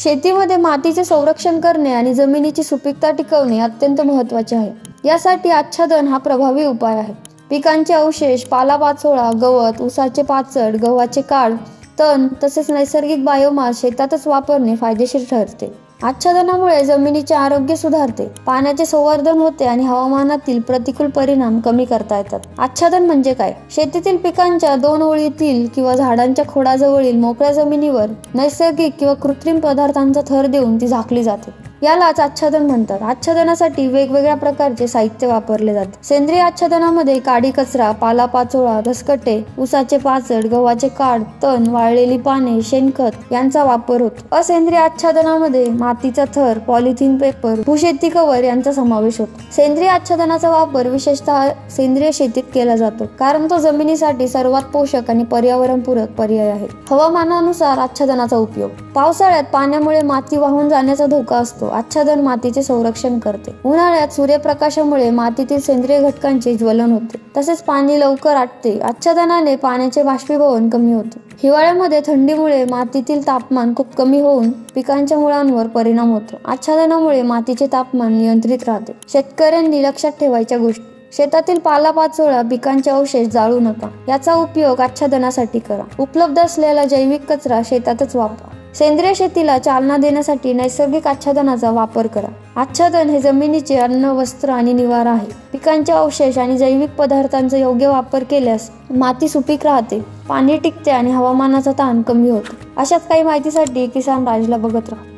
शेतीमध्ये मातीचे संरक्षण करणे आणि जमिनीची सुपीकता टिकवणे अत्यंत महत्त्वाचे आहे। यासाठी आच्छादन हा प्रभावी उपाय आहे। पिकांचे अवशेष, पालापाचोळा, गवत, ऊसाचे पाचड, गव्हाचे काड, तण तसेच नैसर्गिक बायोमास शेतातच वापरणे फायदेशीर ठरते। आच्छादनामुळे जमिनीचे आरोग्य सुधारते, पाण्याचे संवर्धन होते आणि हवामानातील प्रतिकूल परिणाम कमी करता येतात। आच्छादन म्हणजे काय? शेतीतील पिकांच्या 2 ओळीतील किंवा झाडांच्या खोडाजवळील मोकळ्या जमिनीवर नैसर्गिक किंवा कृत्रिम पदार्थांचा थर देऊन ती झाकली जाते। यालाच आच्छादन म्हणतात। आच्छादनासाठी वेगवेगळ्या प्रकारचे साहित्य वापरले जाते। सेंद्रिय आच्छादनामध्ये काडी कचरा, पालापाचोळा, दसकटे, ऊसाचे पाचड, गव्हाचे काड, तण, वाळलेली पाने, शेणखत यांचा वापर होतो। असेंद्रिय आच्छादनामध्ये मातीचा थर, पॉलिथिन पेपर, भूशेती कव्हर यांचा समावेश होतो। सेंद्रिय आच्छादनाचा वापर विशेषतः सेंद्रिय शेतीत केला जातो, कारण तो जमिनीसाठी सर्वात पोषक आणि पर्यावरणपूरक पर्याय आहे। हवामानानुसार आच्छादनाचा उपयोग: पावसाळ्यात पाण्यामुळे माती वाहून जाण्याचा धोका असतो। आच्छादन मातीचे संरक्षण करते। उन्हाळ्यात सूर्यप्रकाशामुळे मातीतील सेंद्रिय घटकांचे ज्वलन होते, तसेच पाणी लवकर आटते। आच्छादनाने पाण्याचे बाष्पीभवन कमी होते। हिवाळ्यामध्ये थंडीमुळे मातीतील तापमान खूप कमी होऊन पिकांच्या मुळांवर परिणाम होतो। आच्छादनामुळे मातीचे तापमान नियंत्रित राहते। शेतकऱ्यांनी लक्षात ठेवायच्या गोष्टी: शेतातील पालापाचोळा, पिकांचे अवशेष जाळू नका। याचा उपयोग आच्छादनासाठी करा। उपलब्ध असलेला जैविक कचरा शेतातच वापरा। सेंद्रिय शेतीला चालना देण्यासाठी नैसर्गिक आच्छादनाचा वापर करा। आच्छादन हे जमिनीचे अन्न, वस्त्र आणि निवारा आहे। पिकांचे अवशेष आणि जैविक पदार्थांचा योग्य वापर केल्यास माती सुपीक राहते, पाणी टिकते आणि हवामानाचा ताण कमी होतो। अशाच काही माहितीसाठी किसान राजला बघत राहा।